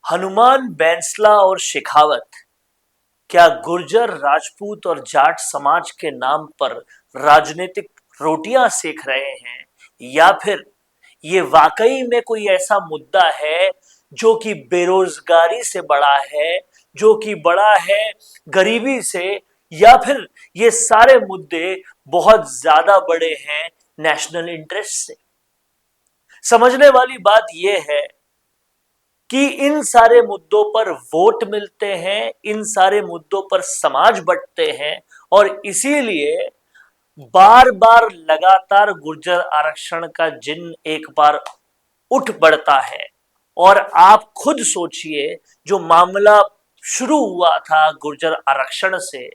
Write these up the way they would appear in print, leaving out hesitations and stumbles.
हनुमान बैंसला और शेखावत क्या गुर्जर राजपूत और जाट समाज के नाम पर राजनीतिक रोटियां सेक रहे हैं, या फिर ये वाकई में कोई ऐसा मुद्दा है जो कि बेरोजगारी से बड़ा है, जो कि बड़ा है गरीबी से, या फिर ये सारे मुद्दे बहुत ज्यादा बड़े हैं नेशनल इंटरेस्ट से। समझने वाली बात यह है कि इन सारे मुद्दों पर वोट मिलते हैं, इन सारे मुद्दों पर समाज बंटते हैं, और इसीलिए बार बार लगातार गुर्जर आरक्षण का जिन एक बार उठ बढ़ता है। और आप खुद सोचिए, जो मामला शुरू हुआ था गुर्जर आरक्षण से,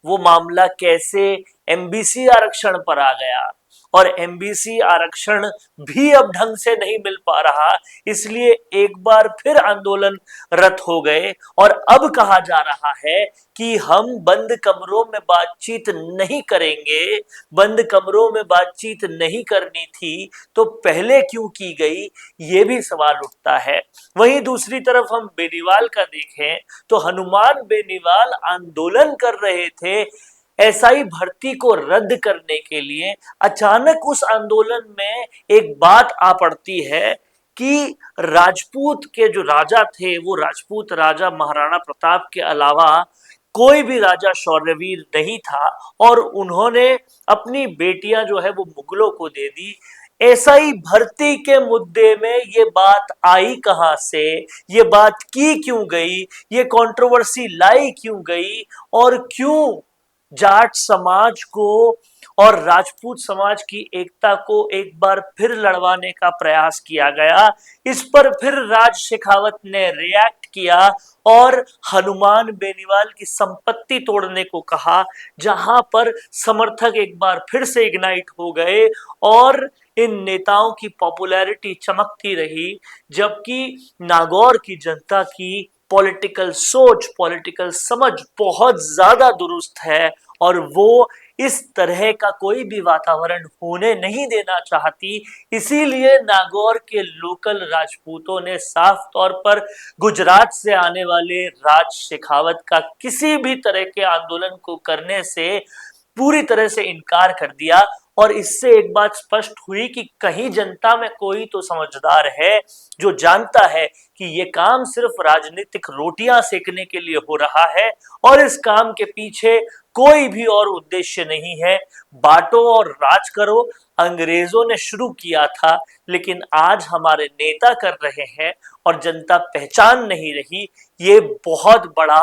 वो मामला कैसे एमबीसी आरक्षण पर आ गया, और एमबीसी आरक्षण भी अब ढंग से नहीं मिल पा रहा, इसलिए एक बार फिर आंदोलन रत हो गए। और अब कहा जा रहा है कि हम बंद कमरों में बातचीत नहीं करेंगे। बंद कमरों में बातचीत नहीं करनी थी तो पहले क्यों की गई, ये भी सवाल उठता है। वहीं दूसरी तरफ हम बेनीवाल का देखें तो हनुमान बेनीवाल आंदोलन कर रहे थे एसआई भर्ती को रद्द करने के लिए। अचानक उस आंदोलन में एक बात आ पड़ती है कि राजपूत के जो राजा थे, वो राजपूत राजा महाराणा प्रताप के अलावा कोई भी राजा शौर्यवीर नहीं था, और उन्होंने अपनी बेटियां जो है वो मुगलों को दे दी। एसआई भर्ती के मुद्दे में ये बात आई कहां से, ये बात की क्यों गई, ये कंट्रोवर्सी लाई क्यों गई, और क्यों जाट समाज को और राजपूत समाज की एकता को एक बार फिर लड़वाने का प्रयास किया गया। इस पर फिर राज शेखावत ने रिएक्ट किया और हनुमान बेनीवाल की संपत्ति तोड़ने को कहा, जहां पर समर्थक एक बार फिर से इग्नाइट हो गए और इन नेताओं की पॉपुलैरिटी चमकती रही। जबकि नागौर की जनता की पॉलिटिकल सोच, पॉलिटिकल समझ बहुत ज्यादा दुरुस्त है, और वो इस तरह का कोई भी वातावरण होने नहीं देना चाहती। इसीलिए नागौर के लोकल राजपूतों ने साफ तौर पर गुजरात से आने वाले राज शेखावत का किसी भी तरह के आंदोलन को करने से पूरी तरह से इनकार कर दिया। और इससे एक बात स्पष्ट हुई कि कहीं जनता में कोई तो समझदार है जो जानता है कि ये काम सिर्फ राजनीतिक रोटियां सेकने के लिए हो रहा है, और इस काम के पीछे कोई भी और उद्देश्य नहीं है। बांटो और राज करो अंग्रेजों ने शुरू किया था, लेकिन आज हमारे नेता कर रहे हैं और जनता पहचान नहीं रही। ये बहुत बड़ा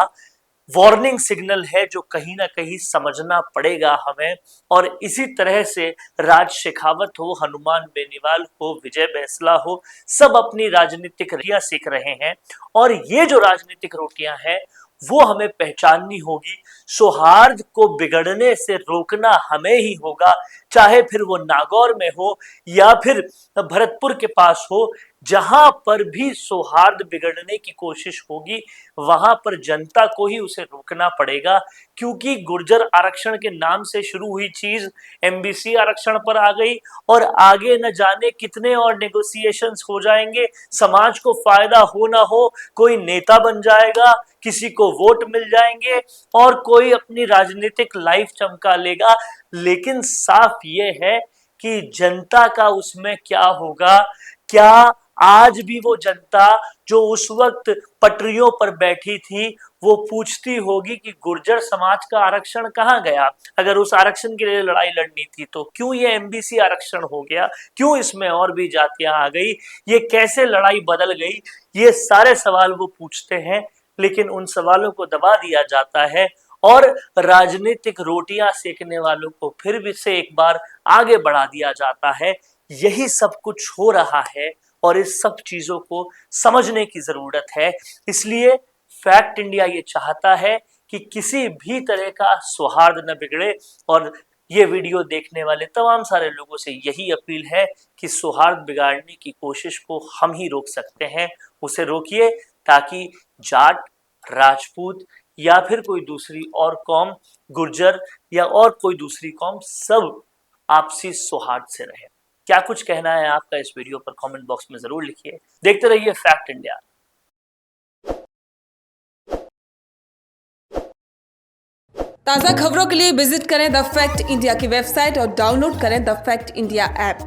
वार्निंग सिग्नल है जो कहीं ना कहीं समझना पड़ेगा हमें। और इसी तरह से राज शेखावत हो, हनुमान बेनीवाल हो, विजय बैंसला हो, सब अपनी राजनीतिक रोटियां सीख रहे हैं। और ये जो राजनीतिक रोटियां हैं वो हमें पहचाननी होगी। सौहार्द को बिगड़ने से रोकना हमें ही होगा, चाहे फिर वो नागौर में हो या फिर भरतपुर के पास हो। जहां पर भी सौहार्द बिगड़ने की कोशिश होगी वहां पर जनता को ही उसे रोकना पड़ेगा, क्योंकि गुर्जर आरक्षण के नाम से शुरू हुई चीज एमबीसी आरक्षण पर आ गई, और आगे न जाने कितने और नेगोशिएशंस हो जाएंगे। समाज को फायदा हो ना हो, कोई नेता बन जाएगा, किसी को वोट मिल जाएंगे, और कोई अपनी राजनीतिक लाइफ चमका लेगा। लेकिन साफ ये है कि जनता का उसमें क्या होगा। क्या आज भी वो जनता जो उस वक्त पटरियों पर बैठी थी वो पूछती होगी कि गुर्जर समाज का आरक्षण कहां गया? अगर उस आरक्षण के लिए लड़ाई लड़नी थी तो क्यों ये एमबीसी आरक्षण हो गया, क्यों इसमें और भी जातियां आ गई, ये कैसे लड़ाई बदल गई? ये सारे सवाल वो पूछते हैं, लेकिन उन सवालों को दबा दिया जाता है और राजनीतिक रोटियां सेकने वालों को फिर भी से एक बार आगे बढ़ा दिया जाता है। यही सब कुछ हो रहा है और इस सब चीजों को समझने की जरूरत है। इसलिए फैक्ट इंडिया ये चाहता है कि किसी भी तरह का सौहार्द न बिगड़े, और ये वीडियो देखने वाले तमाम सारे लोगों से यही अपील है कि सौहार्द बिगाड़ने की कोशिश को हम ही रोक सकते हैं। उसे रोकिए ताकि जाट, राजपूत या फिर कोई दूसरी और कौम, गुर्जर या और कोई दूसरी कौम, सब आपसी सौहार्द से रहे। क्या कुछ कहना है आपका इस वीडियो पर कमेंट बॉक्स में जरूर लिखिए। देखते रहिए फैक्ट इंडिया। ताज़ा खबरों के लिए विजिट करें द फैक्ट इंडिया की वेबसाइट और डाउनलोड करें द फैक्ट इंडिया ऐप।